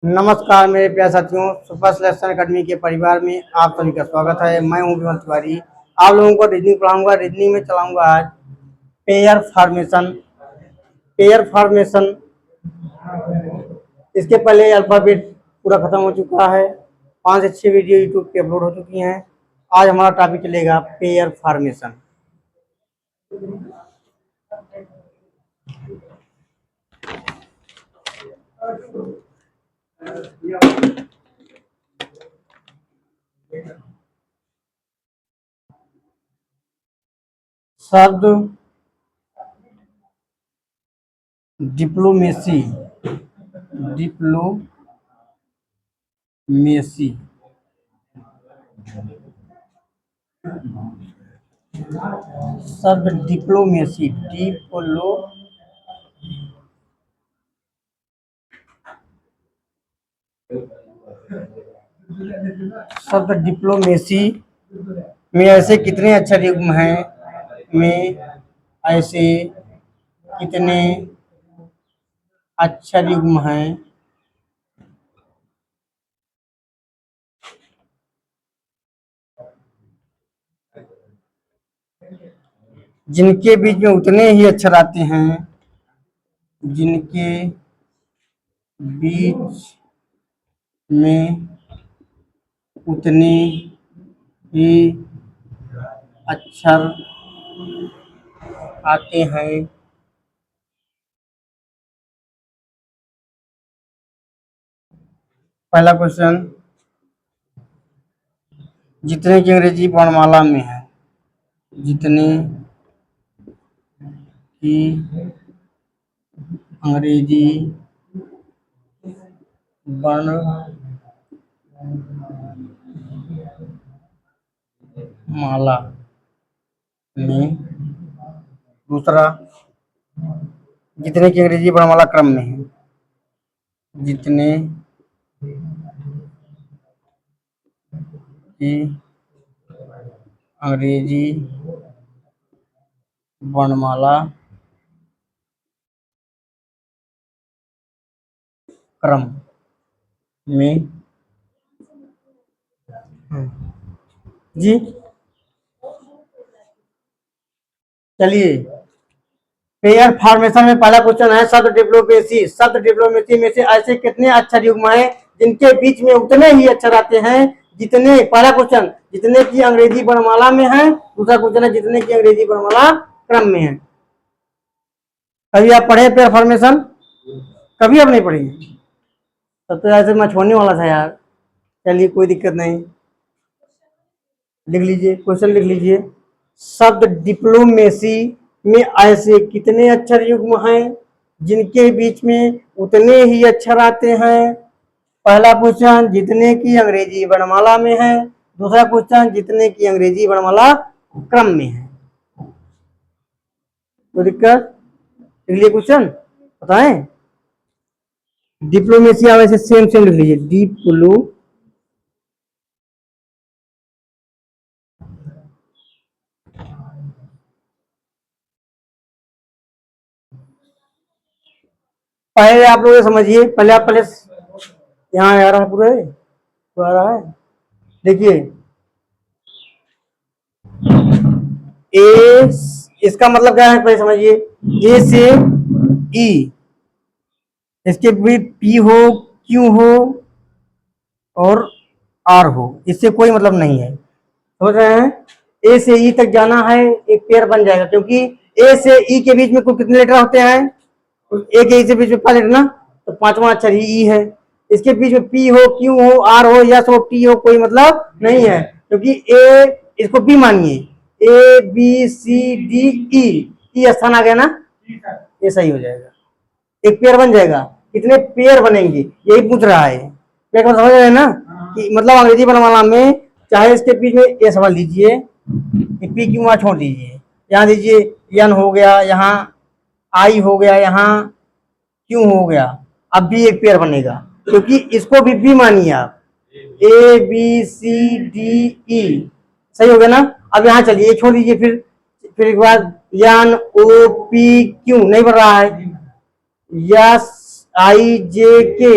नमस्कार मेरे प्यारे साथियों, सुपर सिलेक्शन अकेडमी के परिवार में आप सभी का स्वागत है। मैं हूं विमल तिवारी। आप लोगों को रीजनिंग पढ़ाऊंगा। रीजनिंग में चलाऊंगा आज पेयर फॉर्मेशन। पेयर फॉर्मेशन, इसके पहले अल्फाबेट पूरा खत्म हो चुका है। 5 से 6 वीडियो यूट्यूब पे अपलोड हो चुकी हैं। आज हमारा टॉपिक चलेगा पेयर फॉर्मेशन। शब्द डिप्लोमेसी। डिप्लोमेसी शब्द डिप्लोमेसी शब्द डिप्लोमेसी में ऐसे कितने अक्षर युग्म हैं? में ऐसे कितने अक्षर युग्म हैं? जिनके बीच में उतने ही अक्षर आते हैं। जिनके बीच में उतने ही अक्षर आते हैं। पहला क्वेश्चन, जितने की अंग्रेजी वर्णमाला में है। जितने की अंग्रेजी वर्णमाला में। दूसरा, जितने की अंग्रेजी वर्णमाला क्रम में है। जितने की अंग्रेजी वर्णमाला क्रम में जी। चलिए, पेयर फॉर्मेशन में पहला क्वेश्चन है शब्द डिप्लोमेसी। शब्द डिप्लोमेसी में से ऐसे कितने अक्षर युग्म हैं जिनके बीच में उतने ही अक्षर आते हैं जितने। पहला क्वेश्चन, जितने की अंग्रेजी वर्णमाला में है। दूसरा क्वेश्चन है जितने की अंग्रेजी वर्णमाला क्रम में है। कभी आप पढ़े पेयर फॉर्मेशन? कभी आप नहीं पढ़े? तब तो ऐसे मैं छोड़ने वाला था यार। चलिए, कोई दिक्कत नहीं, लिख लीजिए, क्वेश्चन लिख लीजिए। शब्द डिप्लोमेसी में ऐसे कितने अक्षर युग्म हैं जिनके बीच में उतने ही अक्षर आते हैं। पहला क्वेश्चन, जितने की अंग्रेजी वर्णमाला में है। दूसरा क्वेश्चन, जितने की अंग्रेजी वर्णमाला क्रम में है। तो दिक्कत, लिख लीजिए क्वेश्चन, बताएं। डिप्लोमेसी आप ऐसे सेम सेम लिख लीजिए, डिप्लो। पहले आप लोग समझिए, पहले आप यहाँ आ रहा है पूरा, तो आ रहा है। देखिए, ए, इसका मतलब क्या है पहले समझिए। ए से ई, इसके भी पी हो, क्यू हो और आर हो, इससे कोई मतलब नहीं है। समझ रहे हैं? ए से ई तक जाना है, एक पेयर बन जाएगा, क्योंकि ए से ई के बीच में कुल कितने लेटर होते हैं? ए के ई से बीच में 5 लेटर ना, तो 5वां अक्षर ही ई है। इसके बीच में पी हो, क्यू हो, आर हो, यस हो, टी हो, कोई मतलब नहीं है, क्योंकि ए, इसको बी मानिए, A B C D E, ई स्थान आ गया ना, ये सही हो जाएगा, एक पेयर बन जाएगा। कितने पेयर बनेंगे यही पूछ रहा है। पेयर समझ रहे हैं ना, कि मतलब अंग्रेजी वर्णमाला में चाहे इसके बीच में ए समझ लीजिए, पी क्यू वहां छोड़ दीजिए, यहाँ दीजिए एन हो गया, यहाँ आई हो गया, यहाँ क्यू हो गया। अब भी एक पेयर बनेगा, क्योंकि इसको भी मानिए आप, A B C D E, सही हो गया ना। अब यहाँ चलिए, छोड़ दीजिए, फिर एक बार एन ओ पी क्यू नहीं बढ़ रहा है, यस आई जे के,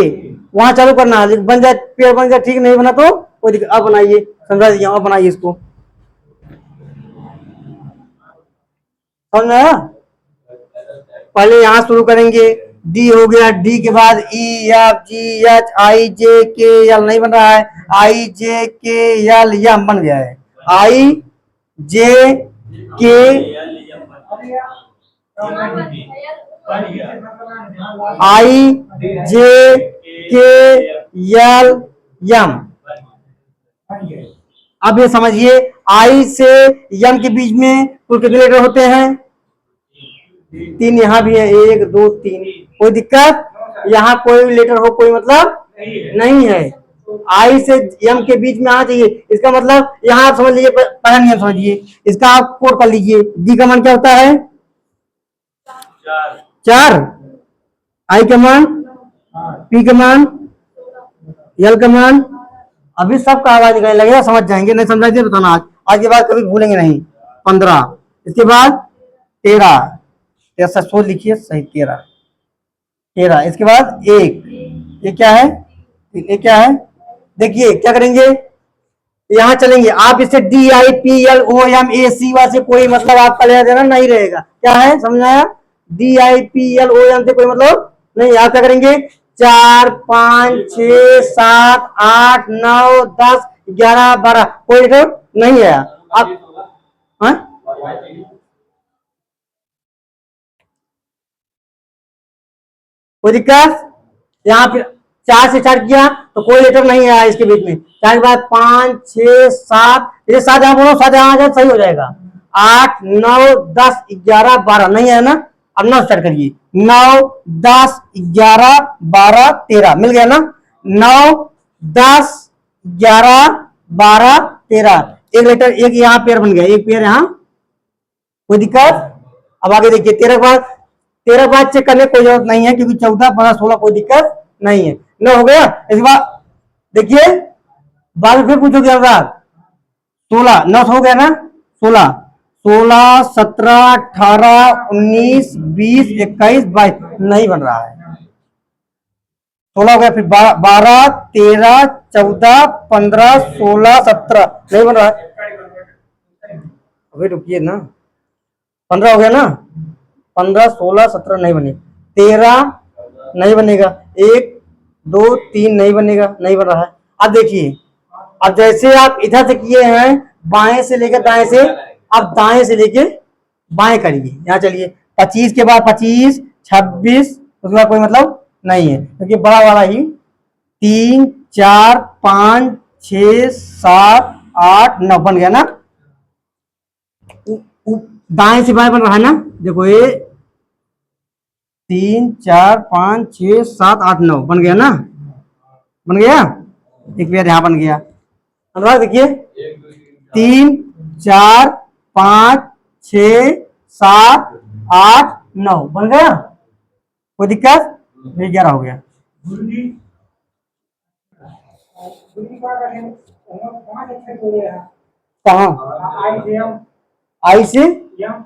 वहां चालू करना है, बन जाए पेड़ बन जाए ठीक, नहीं बना तो कोई दिक्कत। अब बनाइए, समझा दीजिए, अब बनाइए इसको, समझ में आया? पहले यहां शुरू करेंगे, डी हो गया, डी के बाद E F G H I जे के एल, नहीं बन रहा है, आई जे के एल एम बन गया है, आई जे के आई जे के एल एम। अब ये समझिए, आई से एम के बीच में कुल कितने लेटर होते हैं? 3 यहाँ भी है, 1 2 3। कोई दिक्कत? यहाँ कोई भी लेटर हो कोई मतलब नहीं है, आई से एम के बीच में आना चाहिए। इसका मतलब यहाँ आप समझ लीजिए, पहला नियम समझिए, इसका आप कोड कर लीजिए। डी का मान क्या होता है? 4। आई का मान, पी का मान, एल का मान। अभी सबका आवाज निकलने लगेगा, समझ जाएंगे, नहीं समझाइए बताना। आज के बाद कभी भूलेंगे नहीं। 15, इसके बाद 13, ऐसा सोच लिखिए सही, 13, इसके बाद 1, ये क्या है? ये क्या है? देखिए क्या करेंगे, यहां चलेंगे आप, इससे D I P L O M A C वा से कोई मतलब आपका लेना देना नहीं रहेगा। क्या है, समझ आया? D I P L O M से कोई मतलब नहीं। आप क्या करेंगे, 4 5 6 7 8 9 10 11 12, कोई लेटर नहीं आया। आप हाँ? कोई दिक्कत? यहाँ पे 4 से स्टार्ट किया तो कोई लेटर नहीं आया इसके बीच में। 4 के बाद 5 6 7, ये 7 यहाँ बोलो, 7 यहाँ आ जाए सही हो जाएगा। 8 9 10 11 12 नहीं है ना। अब 9 स्टार्ट करिए, 9 10 11 12 13, मिल गया ना। 9 10 11 12 13, एक लेटर, एक यहाँ पेयर बन गया, एक पेयर यहाँ। कोई दिक्कत? अब आगे देखिए, 13 के बाद चेक करने की कोई जरूरत नहीं है, क्योंकि 14 15 16 कोई दिक्कत नहीं है। 9 हो गया। इसके बाद देखिए, बाद में फिर पूछोगे अनुराग, 16, 9 हो गया ना। 16 16 17 18 19 20 21 22 नहीं बन रहा है। 16 हो गया, फिर 12 13 14 15 16 17 नहीं बन रहा है। अभी रुकिए ना, 15 हो गया ना, 15 16 17 नहीं बने, 13 नहीं बनेगा, 1 2 3 नहीं बनेगा, नहीं बन रहा है। अब देखिए, अब जैसे आप इधर से किए हैं, बाएं से लेकर दाएं से, अब दाएं से लेकर बाएं करिए। यहाँ चलिए, 25 के बाद 25 26, उसके बाद कोई मतलब नहीं है, क्योंकि बड़ा वाला ही 3 4 5 6 7 8 9 बन गया ना। दाएं से बाएं बन रहा है ना, देखो ये 3 4 5 6 7 8 9 बन गया ना, बन गया। एक पेयर यहाँ बन गया। अनुराग देखिए, 3 4 5 6 7 8 9 बन गया, कोई दिक्कत? 11 हो गया। कहाँ? आई से यम,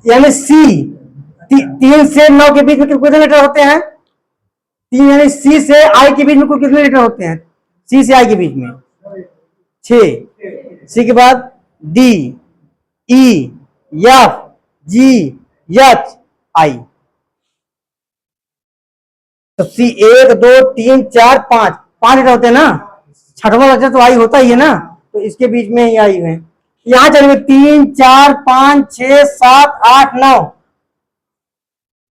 यानी सी। 3 से 9 के बीच में कितने लेटर होते हैं? 3, यानी सी से आई के बीच में कुल कितने लेटर होते हैं? सी से आई के बीच में 6। सी के बाद D E F G H I, तो सी 1 2 3 4 5 लेटर होते हैं ना। छठवां लेटर तो आई होता ही है ना, तो इसके बीच में ही आई है। यहां चलेंगे, 3 4 5 6 7 8 9,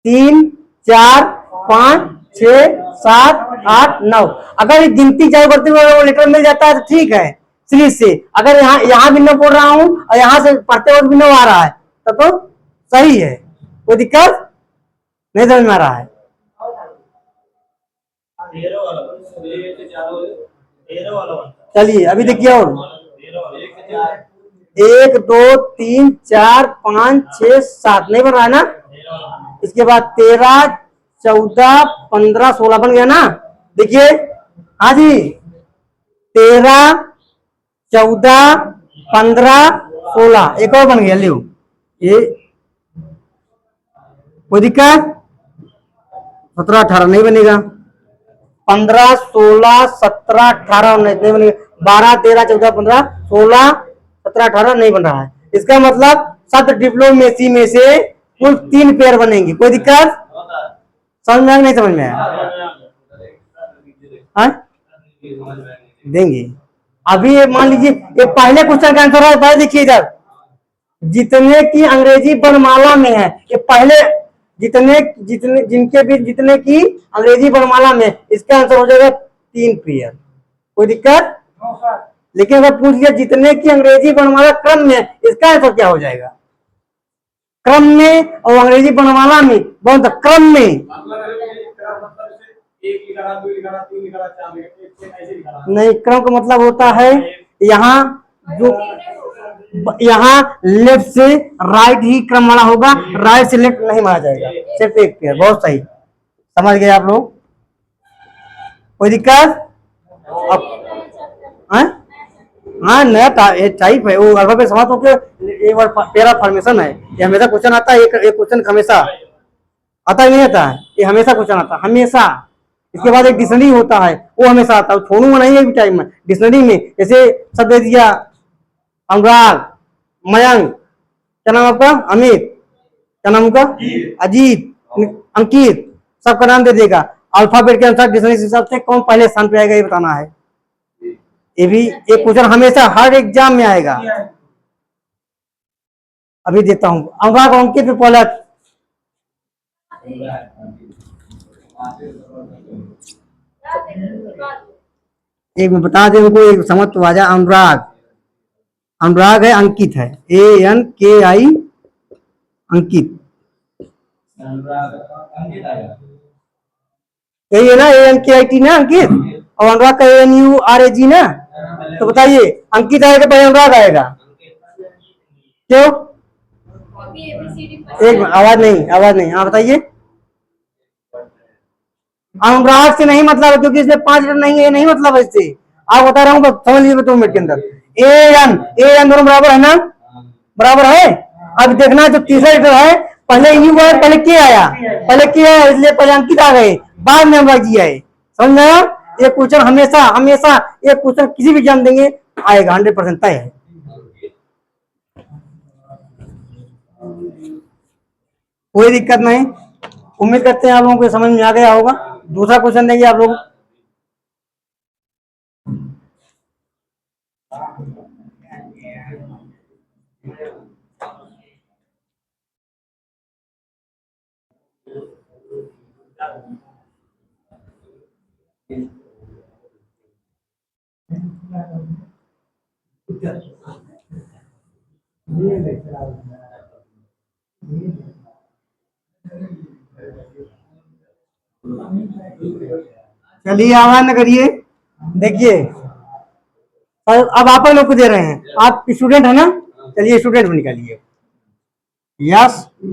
3 4 5 6 7 8 9। अगर गिनती चालू करते हुए वो लेटर मिल जाता है तो ठीक है, सीरीज से। अगर यहाँ भी 9 पढ़ रहा हूं और यहां से पढ़ते वक्त भी 9 आ रहा है, तो सही है, कोई दिक्कत नहीं समझ में आ रहा है। चलिए अभी देखिए, और 1 2 3 4 5 6 7 नहीं बन रहा है ना। इसके बाद 13 14 15 16 बन गया ना। देखिए, हाँ जी, 13 14 15 16 एक और बन गया, लियो ये, कोई दिक्कत 17 18 नहीं बनेगा। 15 16 17 18 नहीं बनेगा। 12 13 14 15 16 17 18 नहीं बन रहा है। इसका मतलब 7 डिप्लोमेसी में से कुल 3 पेयर बनेंगे। कोई दिक्कत समझ में आया नहीं समझ में आया? हाँ? देंगे। अभी ये मान लीजिए ये पहले क्वेश्चन का आंसर है। पहले देखिए इधर, जितने की अंग्रेजी वर्णमाला में है, ये पहले जितने जितने जिनके भी जितने की अंग्रेजी वर्णमाला में, इसका आंसर हो जाएगा 3 पेयर। कोई दिक्कत? लेकिन अगर पूछ लिया जितने की अंग्रेजी वर्णमाला क्रम में, इसका आंसर क्या हो जाएगा? क्रम में और अंग्रेजी वर्णमाला में, बहुत क्रम में नहीं। क्रम का मतलब होता है यहाँ जो यहाँ लेफ्ट से राइट ही क्रम वाला होगा, राइट से लेफ्ट नहीं माना जाएगा। सिर्फ एक पेयर। बहुत सही, समझ गए आप लोग? कोई दिक्कत? हाँ नया टाइप है वो। अल्फाबेट समाप्त होकर एक बार पेरा फॉर्मेशन है। ये हमेशा क्वेश्चन आता है। एक क्वेश्चन हमेशा आता है, नहीं आता है? ये हमेशा क्वेश्चन आता है, हमेशा। इसके बाद एक डिक्शनरी होता है, वो हमेशा आता है। छोड़ूंगा नहीं एक भी टाइम में। डिक्शनरी में जैसे शब्द दे दिया अनुराग, मयंक, क्या नाम आपका? अमित, क्या नाम आपका? अजीत, अंकित, सबका नाम दे देगा। अल्फाबेट के अनुसार डिक्शनरी के हिसाब से कौन पहले स्थान पे आएगा ये बताना है। ये भी एक क्वेश्चन हमेशा हर एग्जाम में आएगा। अभी देता हूं अनुराग अंकित पे पहला। एक में बता दे उनको, एक समझ तो आ जाए। अनुराग, अनुराग है, अंकित है, ANKI अंकित। यही है ना ANKIT ना अंकित, और अनुराग का ANURAG ना। तो बताइए अंकित आएगा पहले अनुराग आएगा? क्यों? एक आवाज नहीं। हाँ बताइए। अनुराग से नहीं मतलब है, क्योंकि इसमें 5 लेटर नहीं है, ये नहीं मतलब है इससे। आप बता रहा हूँ, समझ लीजिए 2 मिनट के अंदर। AN दोनों बराबर है ना? बराबर है। अब देखना जो तीसरा लेटर है, पहले यू आया, पहले के आया, इसलिए पहले अंकित आ गए, बाद में अनुराग जी आए। समझ में आया? ये क्वेश्चन हमेशा हमेशा ये क्वेश्चन किसी भी एग्जाम देंगे आएगा, 100% तय है। कोई दिक्कत नहीं। उम्मीद करते हैं आप लोगों को समझ में आ गया होगा। दूसरा क्वेश्चन देंगे आप लोग। चलिए आवाज न करिए। देखिए अब आप लोग को दे रहे हैं। आप स्टूडेंट है ना? चलिए स्टूडेंट में निकालिए। STUDENT।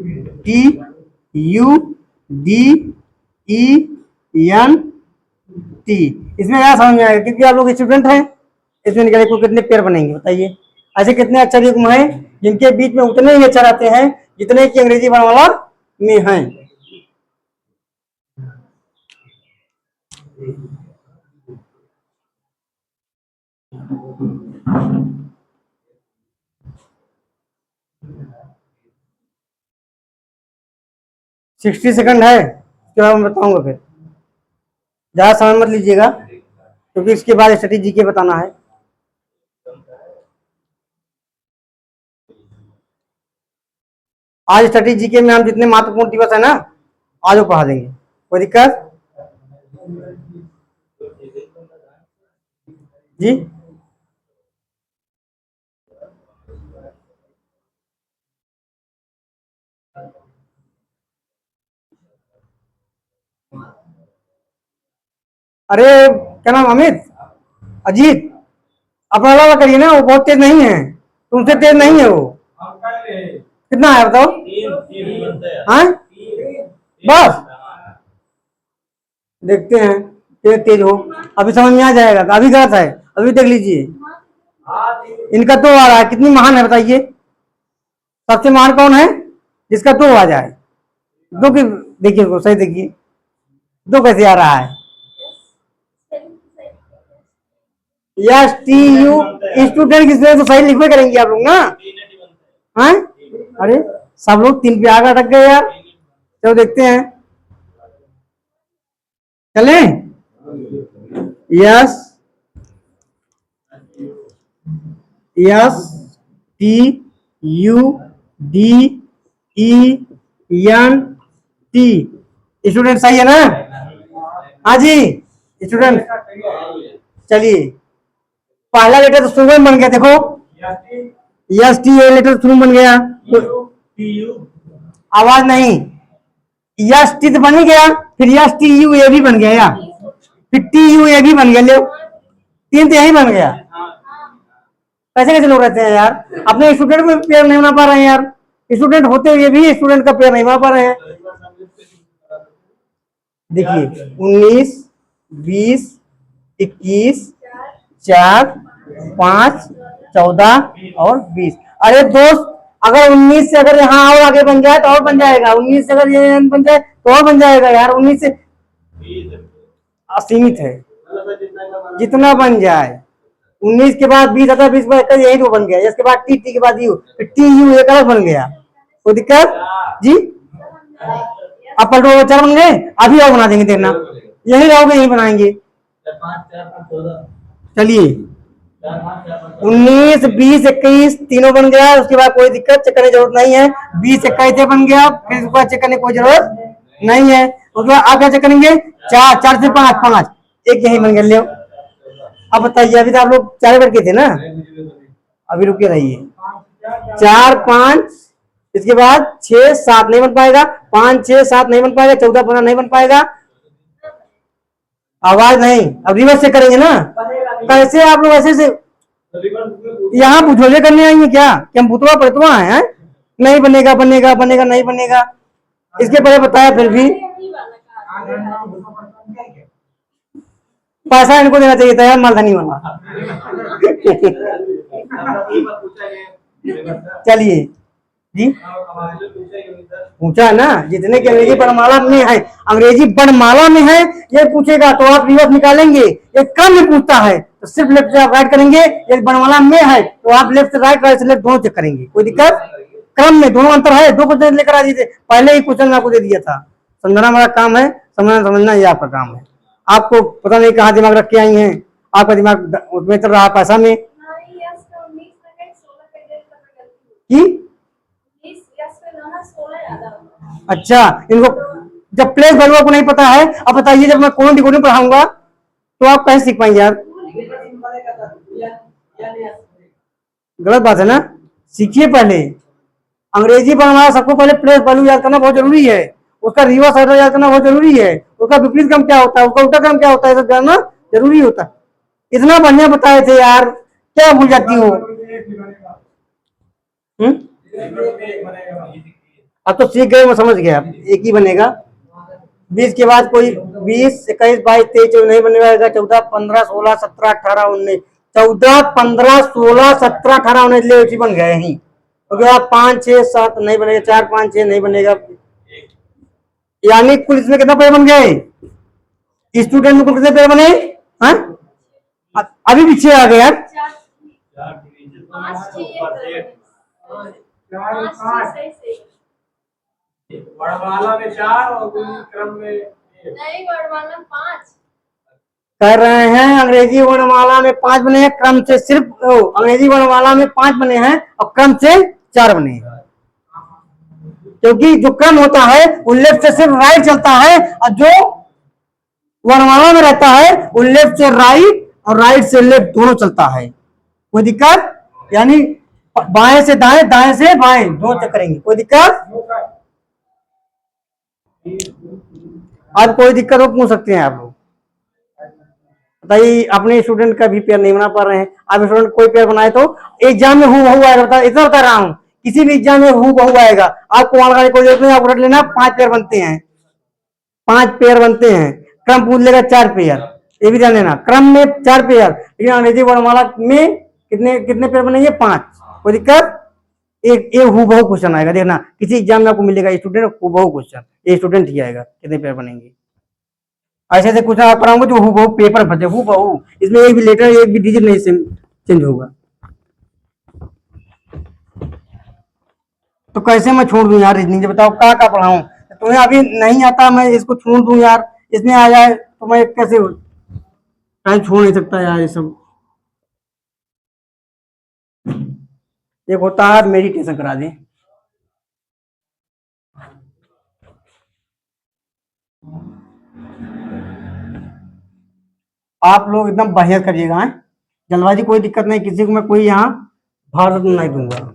इसमें क्या समझ में आएगा? क्योंकि आप लोग स्टूडेंट हैं। इसमें निकालिए को कितने पेयर बनेंगे बताइए। ऐसे कितने अक्षर युग्म हैं जिनके बीच में उतने ही अक्षर आते हैं जितने की अंग्रेजी वर्णमाला में हैं? 60 सेकंड है, उसके बाद मैं बताऊंगा। फिर ज्यादा समय मत लीजिएगा, क्योंकि इसके बाद स्ट्रेटेजी के बताना है। आज स्ट्रेटेजी के में हम जितने महत्वपूर्ण दिवस है ना, आज वो पढ़ा देंगे। कोई दिक्कत जी? अरे क्या नाम? अमित, अजीत, अपना अलावा करिए ना। वो बहुत तेज नहीं है, तुमसे तेज नहीं है वो। कितना है बताओ? हाँ बस देखते हैं तेज तेज हो। अभी समझ में आ जाएगा। अभी गलत है, अभी देख लीजिए। इनका 2 आ रहा है। कितनी महान है बताइए? सबसे महान कौन है जिसका 2 आ जाए? 2 की देखिए, सही देखिए। दो कैसे आ रहा है? यस टी यू, स्टूडेंट किसने तो सही लिखवे करेंगे आप लोग ना। हाँ, अरे सब लोग तीन पे आगे अटक गए यार। चलो देखते हैं, चले। Yes, yes T U D E N T. Student सही है ना? हाँ जी स्टूडेंट। चलिए, पहला लेटर तो शुरू में बन गया, देखो यस टी ए लेटर शुरू बन गया। आवाज नहीं, यस टी तो बन ही गया, फिर यस टी यू ए भी बन गया यार, फिर टी यू ए भी बन गया, ले तीन तो यही बन गया। कैसे कैसे लोग रहते हैं यार, अपने स्टूडेंट में पेयर नहीं बना पा रहे हैं यार, स्टूडेंट होते हुए भी स्टूडेंट का पेयर नहीं बना पा रहे हैं। देखिए 19, 20, 21, 4, 5, 14 और 20। अरे दोस्त, अगर 19 से अगर यहाँ और आगे बन जाए तो और बन जाएगा, 19 से अगर ये बन जाए तो और बन जाएगा यार, 19 से असीमित है, जितना बन जाए। 19 के बाद 20 आता है, 20 बाद यही तो बन गया, इसके बाद टी, टी के बाद यू, फिर टी यू एक अलग बन गया। कोई दिक्कत जी? अब पलटो, चार बन गए, अभी और बना देंगे, देखना यही रहोगे यही बनाएंगे। चलिए 19, 20, 21 तीनों बन गया, उसके बाद कोई दिक्कत चेक करने की जरूरत नहीं है। 20, 21 बन गया, फिर उसके बाद चेक करने की कोई जरूरत नहीं है। उसके बाद आप क्या चेक करेंगे? 4, 4 से 5, 5 एक यही बन गया, ले। अब बताइए, अभी तो आप लोग 4 करके थे ना, अभी रुके रहिए। 4, 5, इसके बाद 6, 7 नहीं बन पाएगा, 5, 6, 7 नहीं बन पाएगा, 14, 15 नहीं बन पाएगा। आवाज नहीं, अब रिवर्स से करेंगे ना। कैसे आप लोग ऐसे से यहाँ बुझोले करने आएंगे क्या कि हम भूतवा पड़तवा हैं? नहीं बनेगा, बनेगा बनेगा, नहीं बनेगा, इसके पहले बताया फिर भी। पैसा इनको देना चाहिए था यार, मालधनी वाला। चलिए जी, पूछा ना, जितने की अंग्रेजी वर्णमाला में है, अंग्रेजी वर्णमाला में है ये पूछेगा तो आप रिवर्स निकालेंगे। ये क्रम में पूछता है तो सिर्फ लेफ्ट से आप राइट करेंगे, ये वर्णमाला में है तो आप लेफ्ट से राइट, राइट से लेफ्ट दोनों चेक करेंगे। कोई दिक्कत? क्रम में दोनों अंतर है, 2 क्वेश्चन लेकर आ दीजिए, पहले ही क्वेश्चन आपको दे दिया था। समझना हमारा काम है, समझना ये आपका काम है। आपको पता नहीं कहाँ दिमाग रख के आई हैं, आपका दिमाग उसमें चल रहा है पैसा में की। अच्छा, इनको जब प्लेस वैल्यू आपको नहीं पता है, अब बताइए जब मैं कौन डिकोडिंग पढ़ाऊंगा तो आप कैसे सीख पाएंगे यार? गलत बात है ना। सीखिए पहले अंग्रेजी वर्णमाला, सबको पहले प्लेस वैल्यू याद करना बहुत जरूरी है, उसका रिवर्स ऑर्डर याद करना बहुत जरूरी है, उसका विपरीत क्रम क्या होता है, उसका उल्टा क्रम क्या होता है, सब जानना जरूरी होता है। इतना बढ़िया बताए थे यार, क्या भूल जाती हो? अब तो सीख गए, मैं समझ गया, एक ही बनेगा। 20 के बाद कोई 20, 21, 22, 23 नहीं बनेगा, 14, 15, 16, 17, 18, 19, 14, 15, 16, 17, 18, 19 ले उसी बन गए ही। उसके बाद 5, 6, 7 नहीं बनेगा, 4, 5, 6 नहीं बनेगा, यानी कुल इसमें कितना पेड़ बन गए? स्टूडेंट में कुल कितने पेड़ बने? हाँ, अभी पीछे आ गए यार। वर्णमाला में 4 और क्रम में नहीं, वर्णमाला 5 कर रहे हैं। अंग्रेजी वर्णमाला में 5 बने हैं, क्रम से सिर्फ अंग्रेजी वर्णमाला में 5 बने हैं और क्रम से 4 बने हैं, क्योंकि जो क्रम होता है वो लेफ्ट से सिर्फ राइट चलता है और जो वर्णमाला में रहता है वो लेफ्ट से राइट और राइट से लेफ्ट दोनों चलता है। कोई दिक्कत? यानी बाएं से दाएं, दाएं से बाएं दोनों चेक करेंगे। कोई दिक्कत? आज कोई दिक्कत हो पूछ सकते हैं आप लोग। बताइए, अपने स्टूडेंट का भी पेयर नहीं बना पा रहे हैं, आप स्टूडेंट कोई पेयर बनाए तो एग्जाम में हूँ आएगा, इतना बता रहा हूँ, किसी भी एग्जाम में हूँ आएगा। आपको वहां लगाने कोई जरूरत नहीं, आपको रट लेना 5 पेयर बनते हैं, 5 पेयर बनते हैं। क्रम पूछ लेगा 4 पेयर, ये भी जान लेना, क्रम में 4 पेयर, लेकिन अंग्रेजी वर्णमाला में कितने कितने पेयर बनेंगे? 5। कोई दिक्कत? एक हूबहू क्वेश्चन आएगा, देखना किसी एग्जाम में आपको मिलेगा स्टूडेंट हूबहू क्वेश्चन, ये स्टूडेंट ही आएगा, कितने पेयर बनेंगे। ऐसे ऐसे कुछ आप पढ़ाऊंगा जो हूबहू पेपर भर दे, हूबहू, इसमें एक भी लेटर एक भी डिजिट नहीं चेंज होगा। तो कैसे मैं छोड़ दूं यार रीजनिंग, बताओ क्या क्या पढ़ाऊं? तुम्हें अभी नहीं आता, मैं इसको छोड़ दूं यार, इसमें आ जाए तो मैं कैसे टाइम छोड़ नहीं सकता यार ये सब। एक होता है मेडिटेशन करा दें। आप लोग एकदम बढ़िया करिएगा, हैं? जल्दबाजी कोई दिक्कत नहीं, किसी को मैं कोई यहाँ भारत नहीं दूंगा।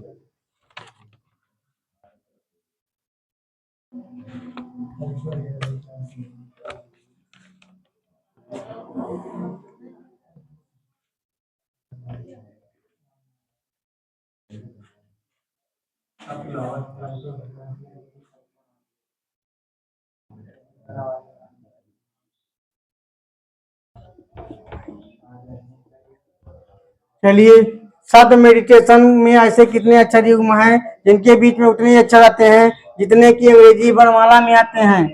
चलिए, शब्द मेडिटेशन में ऐसे कितने अक्षर युग्म हैं जिनके बीच में उतने ही अक्षर आते हैं जितने की अंग्रेजी वर्णमाला में आते हैं?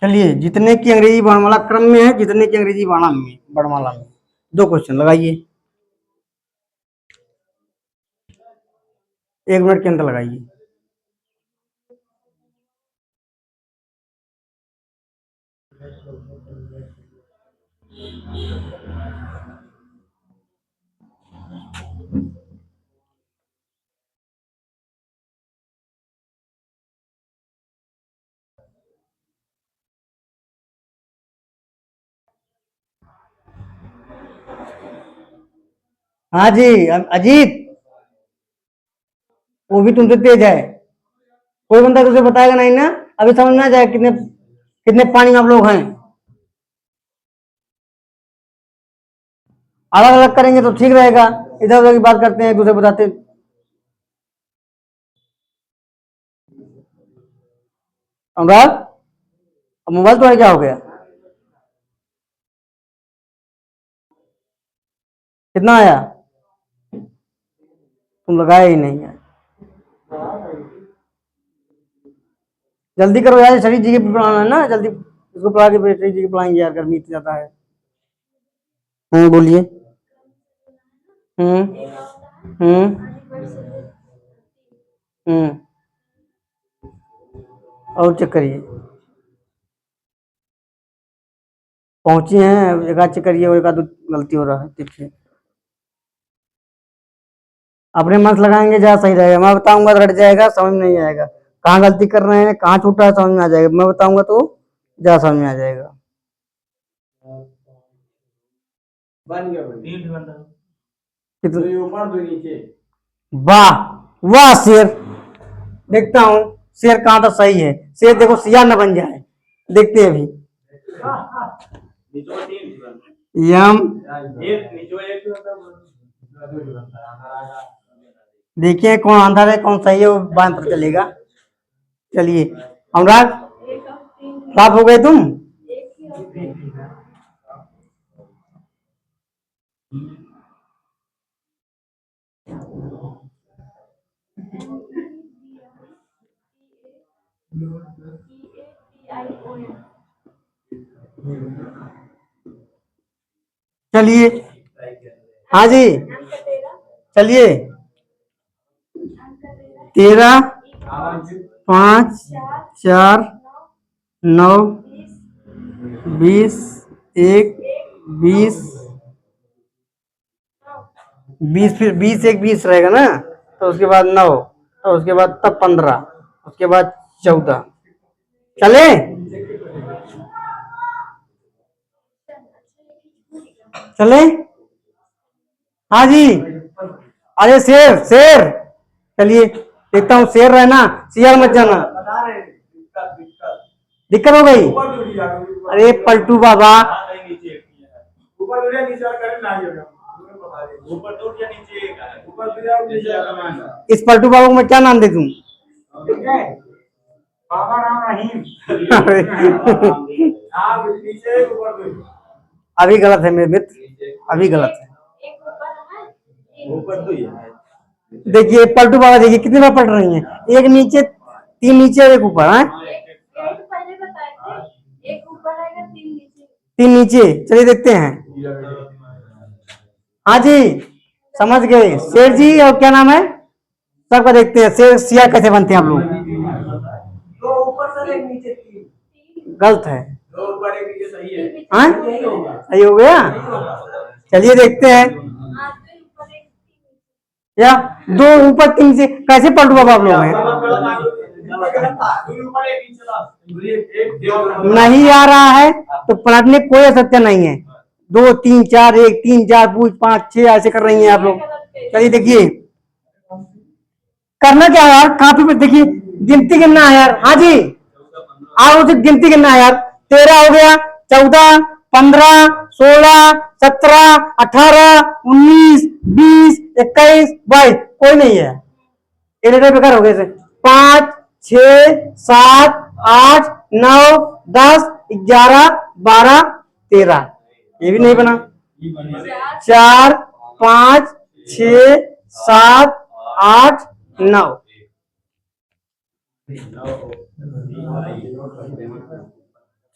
चलिए, जितने की अंग्रेजी वर्णमाला क्रम में है, जितने की अंग्रेजी वर्णमाला में, दो क्वेश्चन लगाइए, 1 मिनट के अंदर लगाइए। हाँ जी, अजीत, वो भी तुमसे तेज है। कोई बंदा तुझे बताएगा नहीं ना, अभी समझ में आ जाए कितने कितने पानी में आप लोग हैं। अलग अलग करेंगे तो ठीक रहेगा, इधर उधर की बात करते हैं, एक दूसरे बताते। अनुराग, अब मोबाइल तुम्हारा क्या हो गया? कितना आया? तुम लगाया ही नहीं है। जल्दी करो यार, शरीर जी के पढ़ाना है ना, जल्दी इसको पढ़ा के फिर शरीर जी के पढ़ाएंगे यार, गर्मी इतनी ज्यादा है। बोलिए। हम्म। हम्म। हम्म। और चेक करिए, पहुंची हैं, एक आध चेक करिए, और एक आध गलती हो रहा है, देखिए। अपने मन से लगाएंगे ज्यादा सही रहेगा, मैं बताऊंगा तो रट जाएगा, समझ में नहीं आएगा, कहाँ गलती कर रहे हैं, कहाँ छूटा है, समझ में आ जाएगा, मैं बताऊंगा तो ज्यादा समझ में आ जाएगा। वाह, वाह शेर, देखता हूँ शेर कहाँ तक सही है। शेर देखो सियार न बन जाए, देखते हैं अभी। यम, देखिए कौन आंधा है कौन सही है, वो बाद पता चलेगा। चलिए अनुराग, साफ हो गए तुम? चलिए, हाँ जी, चलिए, 13, 5, 4, 9, 20, 1, 20, 20, फिर 20 एक 20 रहेगा ना, तो उसके बाद 9, तो उसके बाद तब 15, उसके बाद 14। चले, चले, हाँ जी। अरे शेर शेर, चलिए देखता हूँ शेर रहना, सियार मत जाना। दिक्कत हो गई। अरे पलटू बाबा, इस पलटू बाबा को मैं क्या नाम दे दूं? बाबा राम रहीम। अभी गलत है मेरे मित्र, अभी गलत है। देखिए पलटू बाबा, देखिए कितनी बार पलट रही हैं, एक नीचे, तीन नीचे और एक ऊपर है। तीन नीचे, चलिए देखते हैं। हाँ जी समझ गए शेर जी, और क्या नाम है सबका देखते हैं, शेर सिया कैसे बनते हैं आप लोग। दो ऊपर से एक नीचे, तीन गलत है। दो ऊपर एक नीचे सही है। हाँ सही हो गया, चलिए देखते हैं। या दो ऊपर तीन से कैसे पलटू बाबा आप लोग हैं? नहीं आ रहा है तो पलटने कोई असत्य नहीं है। दो तीन चार, एक तीन चार पूछ पाँच छह ऐसे कर रही हैं आप लोग। चलिए देखिए करना क्या है यार, काफी पे देखिए गिनती गिनना है यार। हाँ जी आप उसे गिनती गिनना है यार। 13 हो गया, 14, 15, 16, 17, 18, 19, 20, 21, 22, कोई नहीं है। एक बेकार हो गए। 5, 6, 7, 8, 9, 10, 11, 12, 13, ये भी नहीं बना। 4, 5, 6, 7, 8, 9,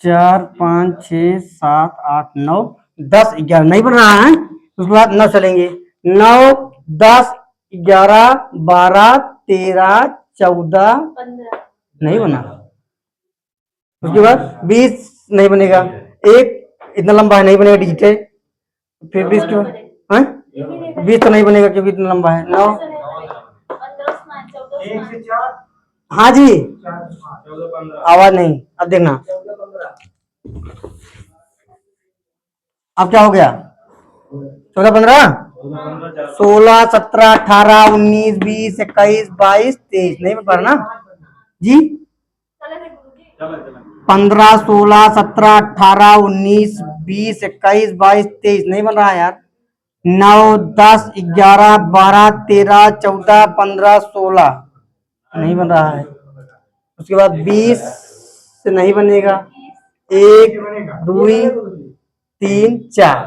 4, 5, 6, 7, 8, 9, 10, 11 नहीं बन रहा है। उसके बाद 9 चलेंगे, 9, 10, 11, 12, 13, 14, 15 नहीं बना। उसके बाद 20 नहीं बनेगा, एक इतना लंबा है नहीं बनेगा डिजिट। फिर 20 के बाद 20 तो नहीं बनेगा क्योंकि इतना लंबा है। 9, हाँ जी आवाज नहीं, अब देखना। अब क्या हो गया? 14, 15, 16, 17, 18, 19, 20, 21, 22, 23 नहीं बता ना जी। 15, 16, 17, 18, 19, 20, 21, 22, 23 नहीं बन रहा है यार। 9, 10, 11, 12, 13, 14, 15, 16 नहीं बन रहा है। उसके बाद 20 से नहीं बनेगा, 1, 2, 3, 4,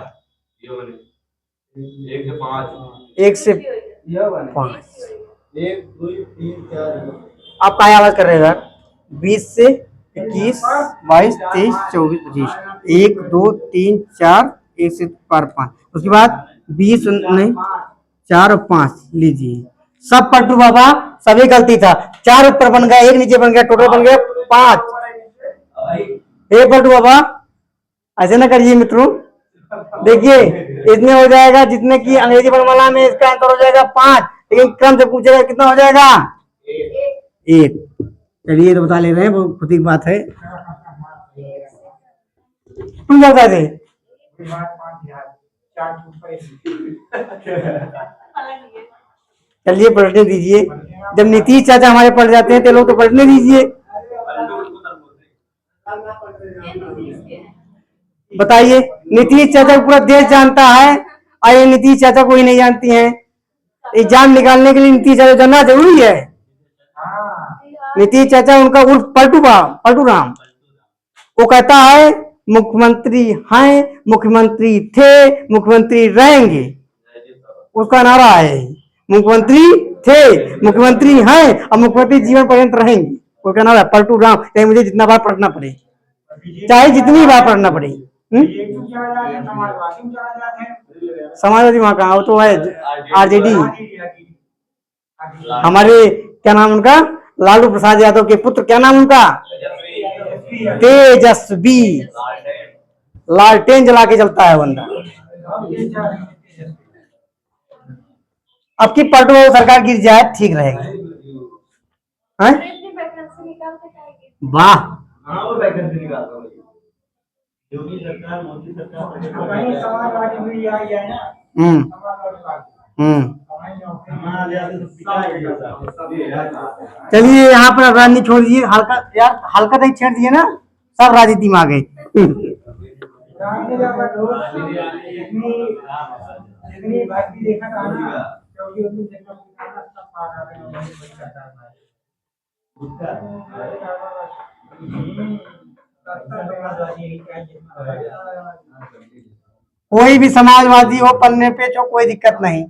1 से 5, आप क्या आवाज कर रहे हो यार? 20 से 21, 22, 23, 24, 25, 1, 2, 3, 4, 1 से 5, उसके बाद 20 नहीं, 4 और 5 लीजिए। सब पलटू बाबा सभी गलती था। 4 ऊपर बन गया, 1 नीचे बन गया, टोटल बन गया 5। पलटू बाबा ऐसे ना करिए मित्रों, देखिए इतने हो जाएगा जितने की अंग्रेजी वर्णमाला में इसका आंसर हो जाएगा 5, लेकिन क्रम से पूछेगा कितना हो जाएगा 1। चलिए तो बता ले रहे हैं, वो खुद की बात है। तुम क्या बताते? चलिए पलटने दीजिए, जब नीतीश चाचा हमारे पलट जाते हैं तो लोग तो पलटने दीजिए। बताइए नीतीश चाचा को पूरा देश जानता है और ये नीतीश चाचा को ही नहीं जानती हैं। एग्जाम निकालने के लिए नीतीश चाचा जानना जरूरी है। नीतीश चाचा उनका उर्फ पलटू राम, वो कहता है मुख्यमंत्री हैं, मुख्यमंत्री थे, मुख्यमंत्री रहेंगे। उसका नारा है मुख्यमंत्री थे, मुख्यमंत्री हैं और मुख्यमंत्री जीवन पर्यंत रहेंगे। उसका नारा है पलटू राम, चाहे मुझे जितना बार पढ़ना पड़े, चाहे जितनी बार पढ़ना पड़े। समाजवादी वहां कहा, वो तो है आरजेडी। हमारे क्या नाम उनका, लालू प्रसाद यादव के पुत्र, क्या नाम उनका, तेजस्वी। लालटेन जला के चलता है बंदा। अब की पलटू सरकार गिर जाए ठीक रहेगा। वाह योगी सरकार, मोदी सरकार, समाजवादी भी आ जाए ना। हम्म। चलिए यहाँ पर राजनीति छोड़ दीजिए, हल्का यार, हल्का तक छेड़ दिए ना, सब राजनीति में आ गए। कोई भी समाजवादी हो, पढ़ने पे जो कोई दिक्कत नहीं,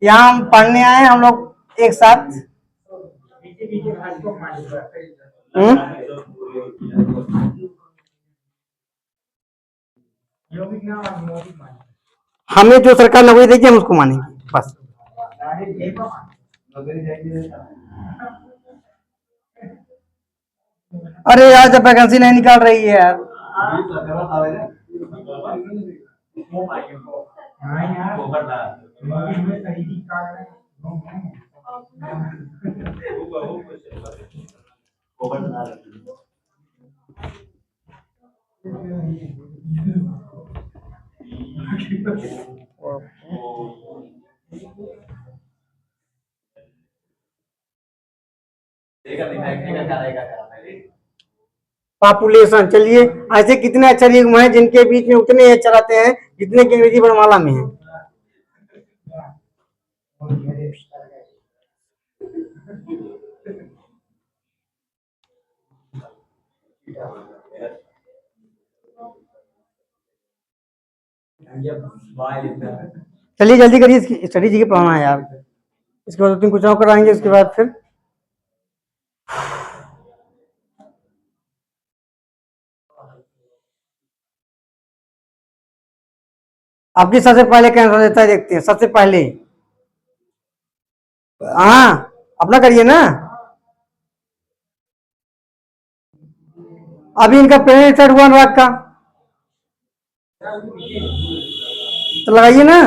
यहाँ हम पढ़ने आए हम लोग एक साथ। हम्म? हमें जो सरकार नौकरी देगी हम उसको मानेंगे बस। अरे यार, जब वैकेंसी नहीं निकाल रही है यार। पॉपुलेशन, चलिए ऐसे कितने अक्षर युग्म हैं जिनके बीच में उतने अक्षर आते हैं जितने की अंग्रेजी वर्णमाला में है। चलिए जल्दी करिए, इसकी स्टडी जी के पढ़ाना है यार। इसके बाद 2-3 कुछ और कराएंगे, उसके बाद फिर आपकी सबसे पहले क्या आंसर देता है देखते हैं, सबसे पहले। हाँ, अपना करिए ना। अभी इनका पेमेंट स्टार्ट हुआ अनुराग का, तो लगाइए ना।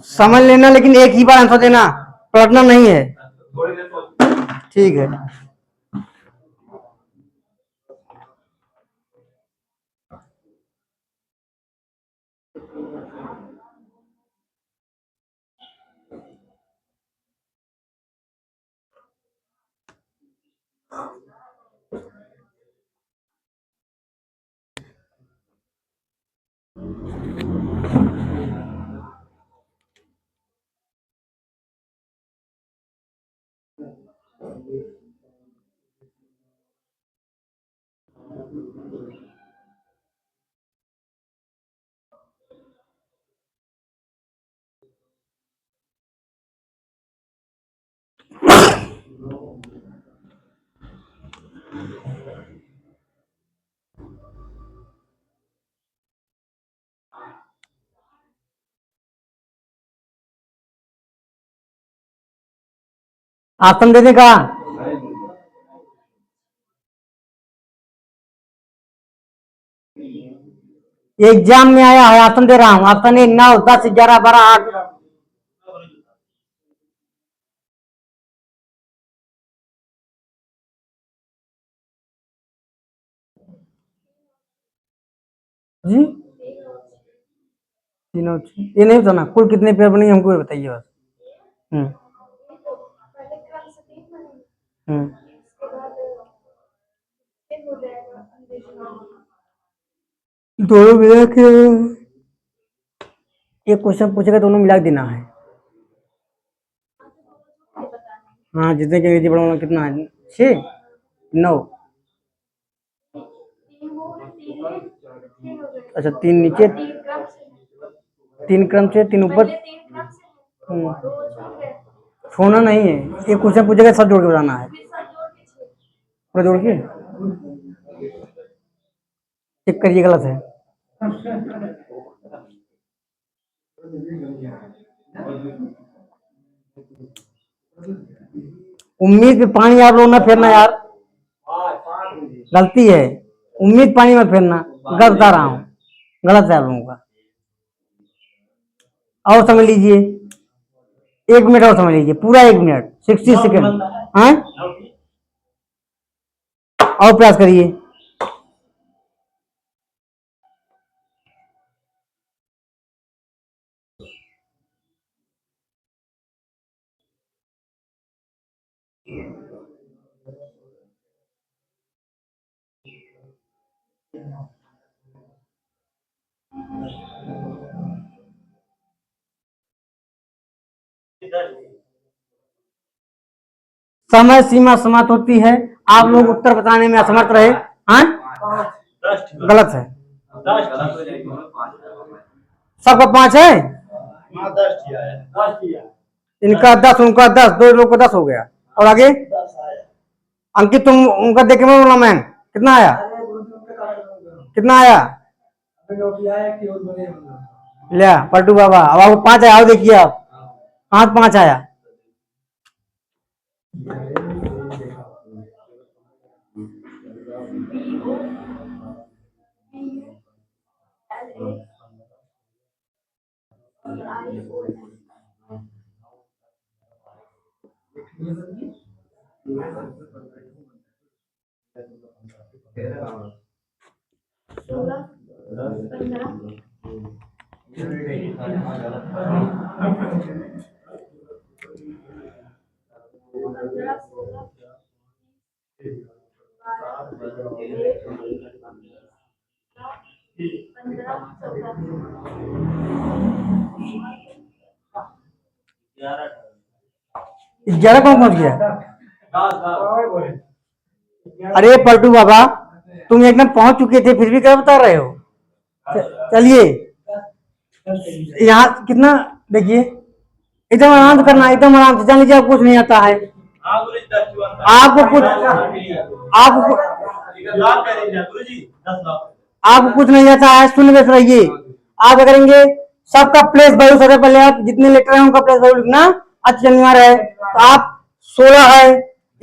समझ लेना, लेकिन एक ही बार आंसर देना, पलटना नहीं है। ठीक है। आसन देने का एग्जाम में आया है, आसन दे रहा हूँ। आसन 1, 9, 10, 11, 12, 8। जी, 3 ये नहीं बताना कुल कितने पेपर बनेंगे, हमको ये बताइए बस। हम्म। हम्म। दोनों मिला के एक क्वेश्चन पूछेगा, दोनों मिला के देना है। हाँ, जितने के अंग्रेजी पढ़ाना कितना है, 6, 9। अच्छा, 3 नीचे, 3 क्रम से, 3 ऊपर। छोड़ना नहीं है, एक क्वेश्चन पूछेगा सब जोड़ के बताना है, पूरा जोड़ के। चेक करिए, गलत है। उम्मीद पे पानी आप लोग ना फेरना यार, गलती है। उम्मीद पानी में फेरना, गलत बता रहा हूँ, गलत है आप लोगों का। और समझ लीजिए, 1 मिनट और समझ लीजिए, पूरा 1 मिनट, 60 सेकेंड। हाँ, और प्रयास करिए। समय सीमा समाप्त होती है। आप लोग उत्तर बताने में असमर्थ रहे। हाँ, गलत है। सबका 5 है। इनका 10, उनका 10, 2 लोग को 10 हो गया। और आगे अंकित, तुम उनका देखे बोला मैं कितना आया, कितना आया लिया पलटू बाबा। अब आपको 5 आया। देखिए आप कहाँ 5 आया। ग्यारह कौन पहुंच गया। अरे पलटू बाबा, तुम एकदम पहुंच चुके थे फिर भी क्या बता रहे हो। चलिए यहाँ कितना देखिए, एकदम आराम से करना, एकदम आराम से। जान लीजिए आपको कुछ नहीं आता है। आपको कुछ आपको आपको कुछ नहीं आता है। सुन बस रहिए। आप क्या करेंगे, सबका प्लेस वैल्यू सबसे पहले आप जितने लेटर हैं उनका प्लेस वैल्यू लिखना अनिवार्य है। तो आप 16 है,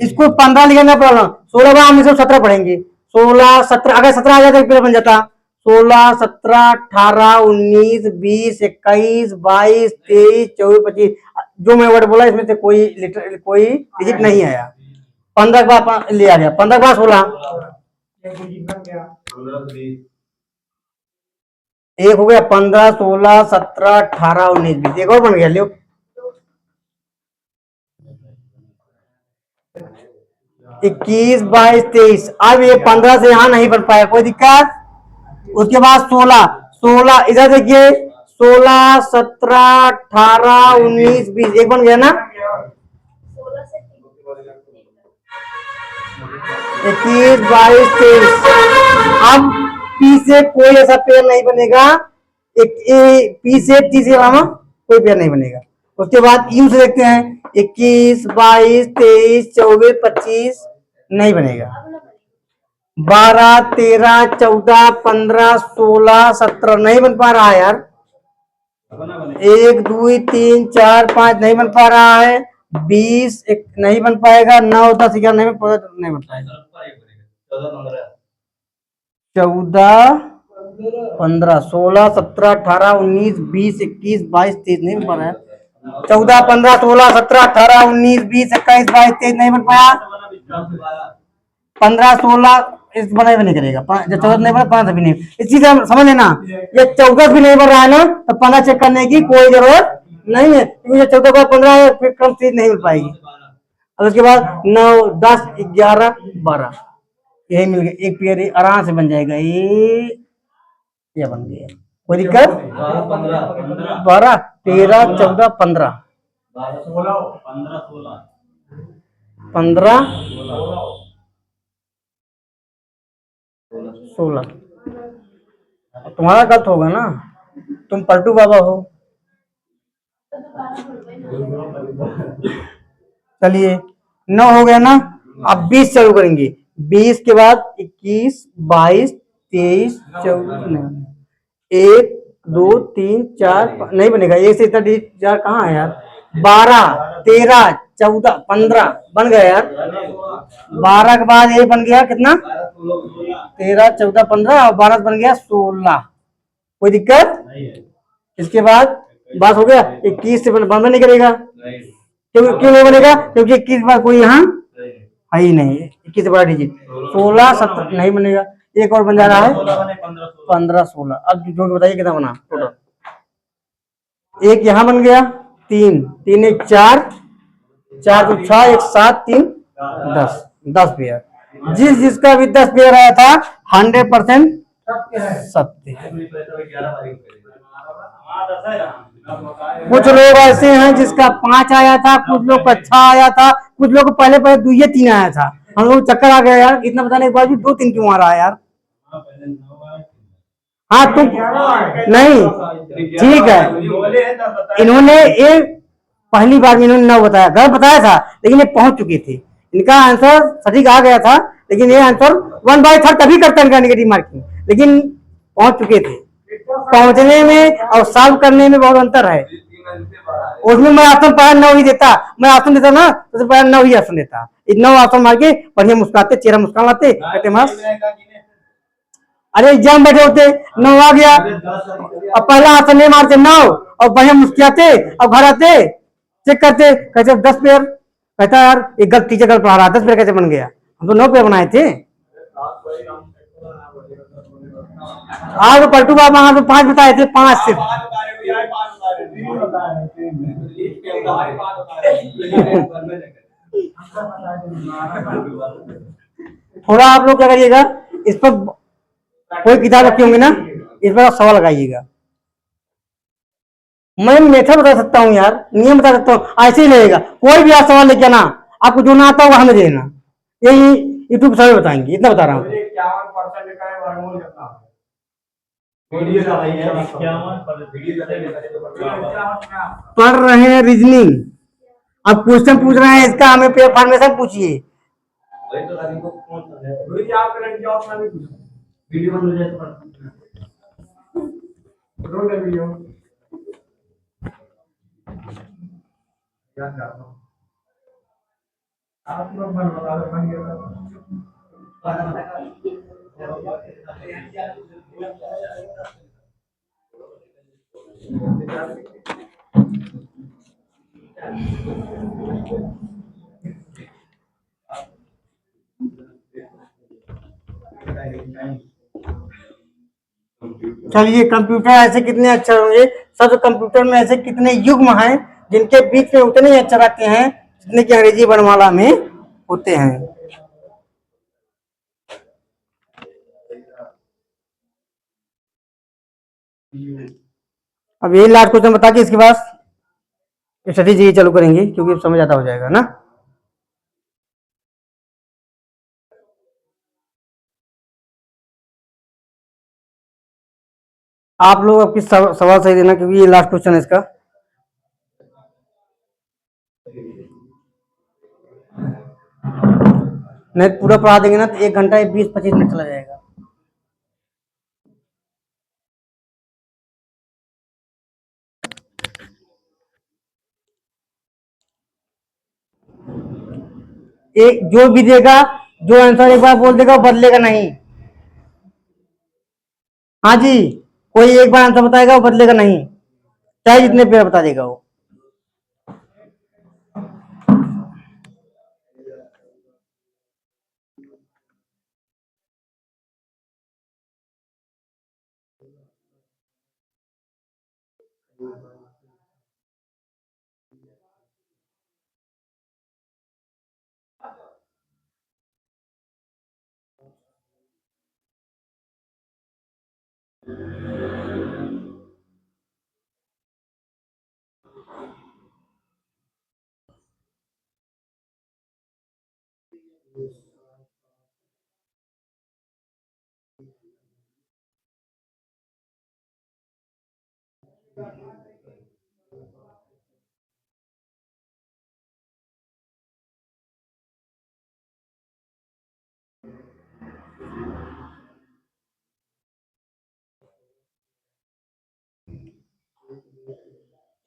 इसको 15 लिखना प्रॉब्लम। 16 बार हम इसे 17 पढ़ेंगे। 16 17, अगर 17 आ जाता तो बन जाता 16 17 18 19 20 21 22 23 24 25। जो मैं वर्ड बोला इसमें से कोई लेटर कोई डिजिट नहीं आया। 15 के बाद ले आ गया। 15 के बाद 16 एक हो गया। 15 16 17 18 19 20 एक और बन गया। लियो 21 22 23। अब ये 15 से यहाँ नहीं बन पाया, कोई दिक्कत। उसके बाद 16 16 इधर देखिए 16 17 18 19 20 एक बन गया ना। 21 22 23। अब पी से कोई ऐसा पेयर नहीं बनेगा। एक पी से टी से अलावा कोई पेयर नहीं बनेगा। उसके बाद यू से देखते हैं 21 22 23 24 25 नहीं बनेगा। 12 13 14 15 16 17 नहीं बन पा रहा है यार। 1 2 3 4 5 नहीं बन पा रहा है। 20 एक नहीं बन पाएगा। 9 10 11 नहीं बन पाएगा। 14 15 16 17 18 19 20 21 22 23 नहीं बन पा रहा है। 14 15 16 17 18 19 20 21 22 23 नहीं बन पाया। 15 16 इस बना भी नहीं करेगा। जब 14 नहीं बना 15 भी नहीं। इस चीज समझ लेना, ये 14 भी नहीं बन रहा है ना तो 15 चेक करने की कोई जरूरत नहीं है, क्योंकि 14 के बाद 15 है फिर कम चीज नहीं मिल पाएगी। अब उसके बाद 9 10 11 12 यही मिल गया। एक पेयर आराम से बन जाएगा। ये बन गया, कोई दिक्कत। 12 13 14 15 15 16 तुम्हारा गलत होगा ना, तुम पलटू बाबा हो। चलिए 9 हो गया ना। अब 20 चालू करेंगे। 20 के बाद 21 22 23 24 1 2 3 4 नहीं बनेगा। एक से इतना डिजिट चार कहाँ है यार। 12 13 14 15 बन गया यार। 12 के बाद ये बन गया कितना 13 14 15 और 12 बन गया 16। कोई दिक्कत। इसके बाद बात हो गया। 21 से बंद नहीं करेगा। क्यों क्यों नहीं बनेगा, क्योंकि 21 बार कोई यहाँ है ही नहीं, 21 से बड़ा डिजिट 16 17 नहीं बनेगा। एक और बन जा रहा है 15 16। अब जोड़ के बताइए कितना बना टोटल। एक यहाँ बन गया, तीन, तीन एक चार, चार दो छह, एक सात, तीन 10, 10 पेयर। जिस जिसका भी 10 पेयर आया था 100% सत्य। कुछ लोग ऐसे हैं जिसका 5 आया था, कुछ लोग का 6 आया था, कुछ लोग को पहले पहले 2 या 3 आया था। हम लोग चक्कर आ गया यार, इतना बताने के बाद भी 2 3 क्यों आ रहा है यार। हाँ तुम नहीं, ठीक है, इन्होंने ये पहली बार में इन्होंने 9 बताया, गलत बताया था, लेकिन ये पहुंच चुके थे, इनका आंसर सटीक आ गया था, लेकिन ये आंसर 1/3 तभी करता है इनका नेगेटिव मार्किंग, लेकिन पहुंच चुके थे। पहुंचने में और सॉल्व करने में बहुत अंतर है। उसमें मैं आसन पहले 9 ही देता, मैं आसन देता ना तो पहले 9 ही आसन देता, 9 आसन मार के बढ़िया मुस्कुराते, चेहरा मुस्कुरा लाते, कहते मस्त। अरे एग्जाम बैठे होते, 9 आ गया, अब पहला आंसर नहीं मारते 9, और बढ़िया मुस्कुराते, और घर आते चेक करते, कैसे 10 पेयर, कहता यार एक गलत टीचर गलत पढ़ा रहा, 10 पेयर कैसे बन गया, हम तो 9 पेयर बनाए थे। आज तो पलटू बाबा वहां तो 5 बताए थे, 5 सिर्फ। थोड़ा आप लोग क्या करिएगा, इस पर कोई किताब रखी होंगी ना, इस पर आप सवाल लगाइएगा। मैं मेथड बता सकता हूँ यार, नियम बता सकता हूँ, ऐसे ही लगेगा, कोई भी आप सवाल लेके आना, आपको जो ना आता होगा हमें देना, यही यूट्यूब सर बताएंगे, इतना बता रहा हूँ। पढ़ रहे हैं रीजनिंग, अब क्वेश्चन पूछ रहे हैं इसका, हमें फॉर्मेशन पूछिए। चलिए, कंप्यूटर ऐसे कितने अक्षर होंगे, सब कंप्यूटर में ऐसे कितने युग्म हैं जिनके बीच में उतने ही अक्षर आते हैं जितने की अंग्रेजी वर्णमाला में होते हैं। अब यही लास्ट क्वेश्चन बता के इसके बाद स्टडी चालू करेंगे, क्योंकि समझ आता हो जाएगा ना। आप लोग आपकी सवाल सही देना, क्योंकि ये लास्ट क्वेश्चन है इसका। नहीं पूरा पढ़ा देंगे ना तो 1 घंटा 20 25 मिनट चला जाएगा। एक जो भी देगा, जो आंसर एक बार बोल देगा वो बदलेगा नहीं। हाँ जी, कोई एक बार आंसर बताएगा वो बदलेगा नहीं, चाहे जितने पेड़ बता देगा वो।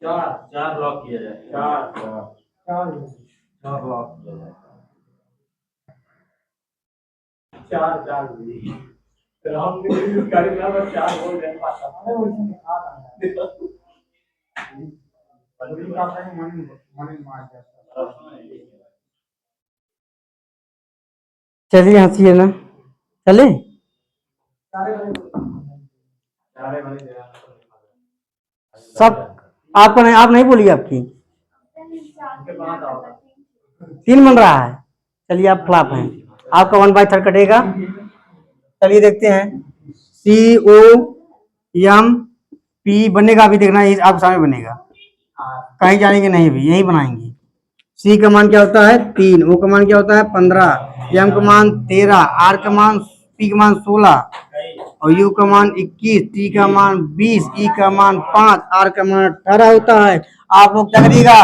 चार चार लॉक किया जाए, चार चार चार लॉक किया जाए, चार चार फिर हम गाड़ी में चार बोल रहे हैं। चलिए हंसी है ना, चले। सब आपका नहीं, आप नहीं बोलिए आपकी। 3 बन रहा है। चलिए आप फ्लॉप हैं, आपका 1/3 कटेगा। चलिए देखते हैं। COM बनेगा, अभी देखना ये आपके सामने बनेगा, कहीं जानेंगे नहीं, भी यही बनाएंगे। C का मान क्या होता है 3, O का मान क्या होता है 15, M का मान 13, R का मान, P का मान 16 और U का मान 21, T का मान 20, E का मान 5, R का मान 18 होता है। आप लोग क्या करिएगा,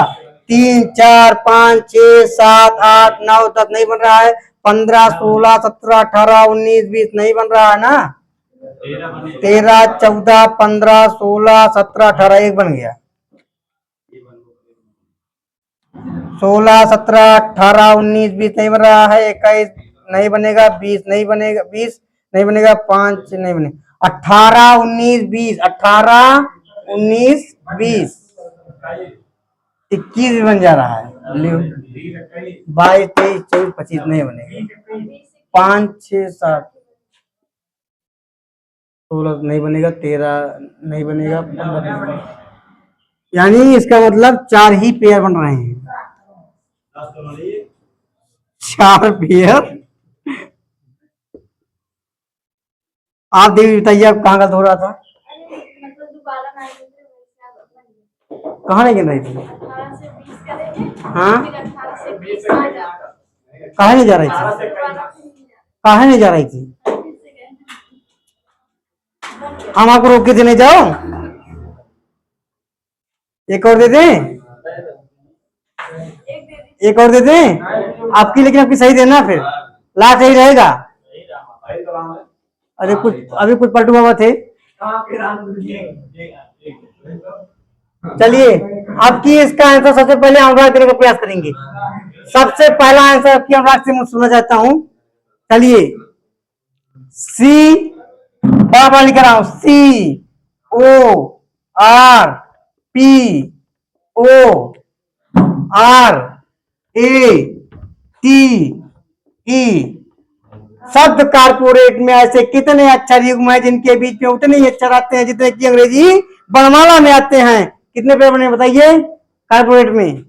3 4 5 6 7 8 9 10 नहीं बन रहा है, 15 16 17 18 19 20 नहीं बन रहा है ना, 13 14 15 16 17 18 एक बन गया, 16 17 18 19 20 नहीं बन रहा है, 21 नहीं बनेगा, 20 नहीं बनेगा, 20 नहीं बनेगा, 5 नहीं बनेगा, 18 19 20, 18 19 20 21 बन जा रहा है। 22 23 24 25 नहीं बनेगा, 5 6 7 16 नहीं बनेगा, 13 नहीं बनेगा, 15 नहीं बनेगा। यानी इसका मतलब 4 ही पेयर बन रहे हैं, 4 पेयर। आप देवी बताइए, आप कहाँ गलत हो रहा था, कहाँ नहीं गिन रही थी, हाँ कहाँ नहीं जा रही थी, कहाँ नहीं जा रही थी, हम आपको रोक के देने जाओ, एक और दे दें, एक और दे दें आपकी, लेकिन आपकी सही देना, फिर लास्ट सही रहेगा। अरे कुछ अभी कुछ पलटू बाबा थे। चलिए आपकी इसका आंसर सबसे पहले अनुराग देने का प्रयास करेंगे। सबसे पहला आंसर आपकी अनुराग से सुनना चाहता हूं। चलिए C बड़ा लिख रहा हूं, CORPORATE। शब्द कारपोरेट में ऐसे कितने अक्षर युग्म है जिनके बीच में उतने ही अक्षर आते हैं जितने की अंग्रेजी वर्णमाला में आते हैं? कितने पेपर बने बताइए कारपोरेट में?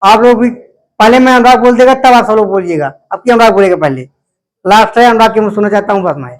आप लोग भी पहले मैं अनुराग बोल देगा तब आप सब लोग बोलिएगा, अब की अनुराग बोलेगा पहले, लास्ट है अनुराग की, मैं सुनना चाहता हूँ बस मैं।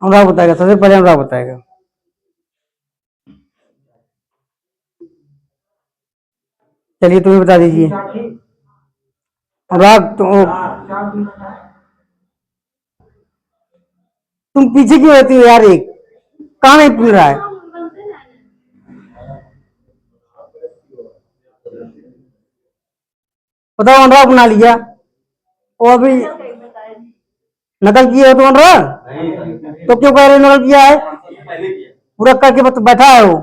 अनुराग बताएगा, सबसे पहले अनुराग बताएगा। चलिए तुम्हें बता दीजिए अनुराग, तुम पीछे क्यों रहती हो यार, एक कहाँ नहीं पी रहा है? बताओ अनुराग बना लिया, वो अभी नकल किए हो तो अनुराग, तो क्यों कह रहे हो नकल किया है? पूरा करके बैठा है वो,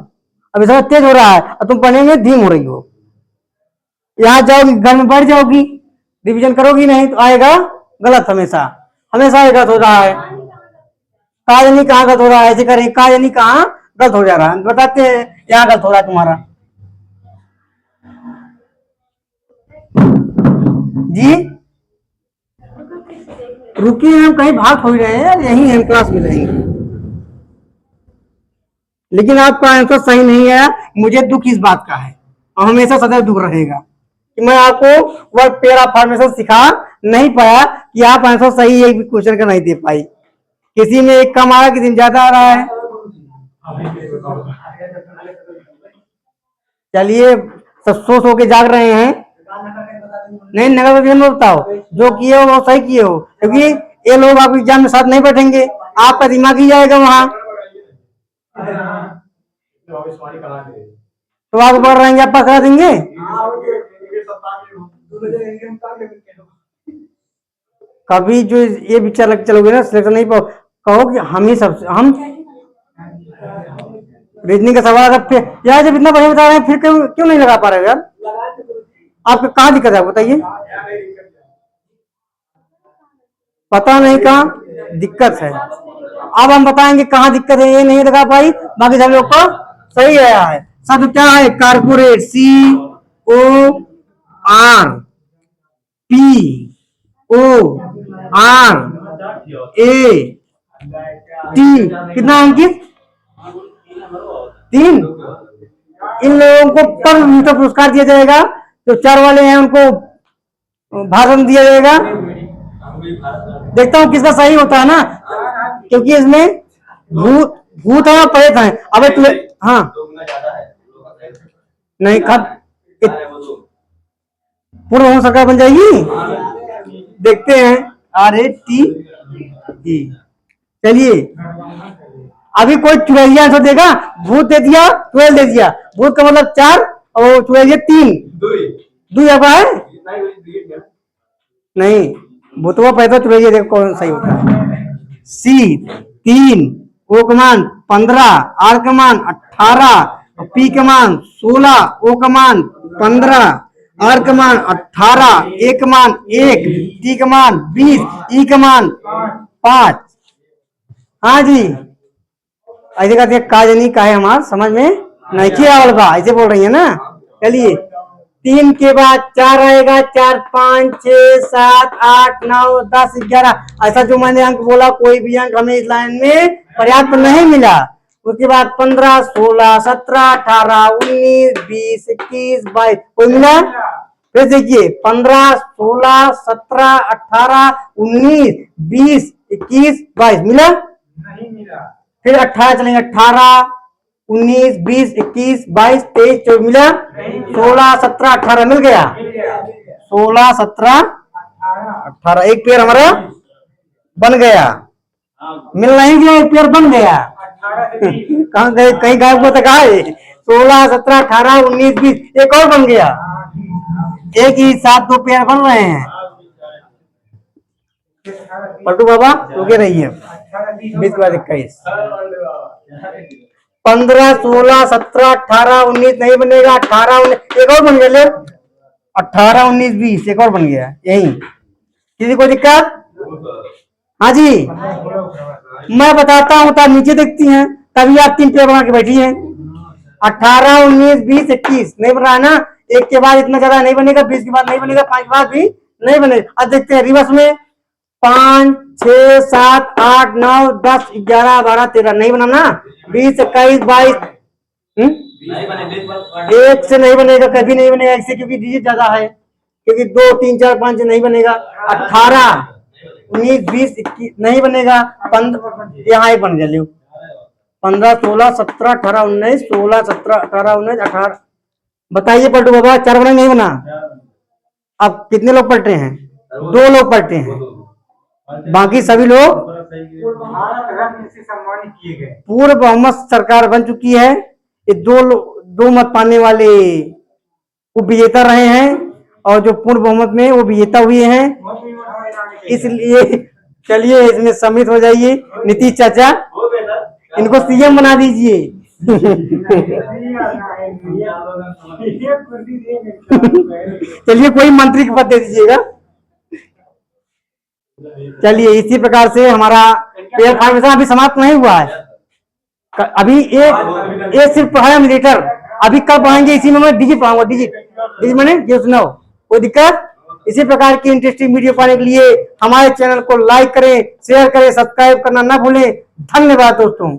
अभी समय तेज हो रहा है और तुम पढ़ने में धीम हो रही हो। यहाँ जाओगी घर में बैठ जाओगी, रिवीजन करोगी नहीं तो आएगा गलत, हमेशा हमेशा गलत हो रहा है। कहा नहीं कहाँ गलत हो रहा है, ऐसे करें कहा नहीं कहाँ गलत हो जा रहा है, बताते हैं यहाँ गलत हो रहा है तुम्हारा जी। रुकिए, हम कहीं भाग थोड़ी रहे हैं, यही हम क्लास में रहेंगे। लेकिन आपका आंसर सही नहीं है, मुझे दुख इस बात का है और हमेशा सदैव दुख रहेगा कि मैं आपको वर्ड पेयर ऑफ फॉर्मेशन सिखा नहीं पाया कि आप आंसर सही एक भी क्वेश्चन का नहीं दे पाई। किसी में एक कम आ रहा है, किसी में ज्यादा आ रहा है। चलिए, सब सो के जाग रहे हैं। नहीं, नगर विजन में बताओ, जो किए हो वो सही किए हो, क्योंकि ये लोग आपके एग्जाम में साथ नहीं बैठेंगे, आपका दिमाग ही जाएगा वहां। तो आप बढ़ रहेंगे, आप करा देंगे। कभी जो ये विचार लग चलोगे ना, सिलेक्शन नहीं पाओ, कहो कि हम ही सबसे हम रीजनिंग का सवाल अगर यार जब इतना बढ़िया बता रहे हैं फिर क्यों नहीं लगा पा रहे हो यार? आपको कहाँ दिक्कत है बताइए? पता नहीं कहाँ दिक्कत है। अब हम बताएंगे कहाँ दिक्कत है, ये नहीं लगा पाई, बाकी सब लोग को सही आया है। सब क्या है? कारपोरेट, CORPORAT कितना अंकित? 3। इन लोगों को परम मित्र पुरस्कार दिया जाएगा, जो 4 वाले हैं उनको भाषण दिया जाएगा। देखता हूँ किसका सही होता है ना, क्योंकि इसमें भूत है और प्रेत है। अब हाँ नहीं पूर्ण हो सरकार बन जाएगी, देखते हैं। RATE। चलिए, अभी कोई चुरैया आंसर देगा? भूत दे दिया, 12 दे दिया। भूत का मतलब 4 और चुरैया 3। दो आपका है नहीं, भूतवा पैदा चुरैया देखो कौन सही होता है। C 3, O का मान 15, R का मान 18, P का मान 16, O का मान 15, R का मान 18, A का मान 1, T का मान 20, E का मान 5। हाँ जी, ऐसे कहते हैं काजनी का है हमारा समझ में नहीं किया होगा, ऐसे बोल रही है ना। चलिए, 3 के बाद 4 आएगा, 4 5 6 7 8 9 10 11। ऐसा जो मैंने अंक बोला, कोई भी अंक हमें इस लाइन में पर्याप्त नहीं मिला। उसके बाद 15 16 17 18 19 20 21 22 कोई मिला? फिर देखिए 15 16 17 18 19 20 21 22 मिला? नहीं मिला। फिर 18 चलेंगे, 18 19 20 21 22 23 24 मिला? 16 17 18 मिल गया। 16 17 18 एक पेयर हमारा बन गया। मिल नहीं गया, एक पेयर बन गया। कहाँ गए? कहीं गायब हुआ था? कहा 16 17 18 19 20 एक और बन गया। एक ही साथ 2 पेयर बन रहे हैं। पलटू बाबा रुके रहिए। 20 के बाद 21 15 16 17 18 19 नहीं बनेगा। 18 19 एक और बन गया। 18 19 20 एक और बन गया। यही किसी को दिक्कत? हाँ जी, मैं बताता हूँ तब नीचे देखती हैं, तभी आप 3 पेयर बना के बैठी हैं। 18 19 20 21 नहीं बन रहा है ना। एक के बाद इतना ज्यादा नहीं बनेगा, 20 के बाद नहीं बनेगा, 5 के बाद भी नहीं बनेगा। अब देखते हैं रिवर्स में। 5 6 7 8 9 10 11 12 13 नहीं बना ना। 20 21 22 एक से नहीं बनेगा, कभी नहीं बनेगा एक से, क्योंकि डिजिट ज्यादा है, क्योंकि 2 3 4 5 से नहीं बनेगा। 18 19 20 21 नहीं बनेगा। 15 यहाँ ही बन गया। 15 16 17 18 19 16 17 18 19 18। बताइए पलटू बाबा, 4 बना नहीं बना? अब कितने लोग पलटे हैं? 2 लोग पलटे हैं, बाकी सभी लोग पूर्व बहुमत सरकार बन चुकी है। ये 2 मत पाने वाले वो विजेता रहे हैं, और जो पूर्ण बहुमत में वो विजेता हुए हैं। इसलिए चलिए इसमें सम्मिलित हो जाइए। नीतीश चाचा, इनको CM बना दीजिए। चलिए कोई मंत्री का पद दे दीजिएगा। चलिए, इसी प्रकार से हमारा पेयर फॉर्मेशन अभी समाप्त नहीं हुआ है। अभी एक सिर्फ पढ़ाया मीटर, अभी कल पढ़ाएंगे। इसी में मैं डिजिट पढ़ाऊंगा। डिजिट मैंने ये सुनाओ, कोई दिक्कत? इसी प्रकार की इंटरेस्टिंग वीडियो पाने के लिए हमारे चैनल को लाइक करें, शेयर करें, सब्सक्राइब करना ना भूलें। धन्यवाद दोस्तों।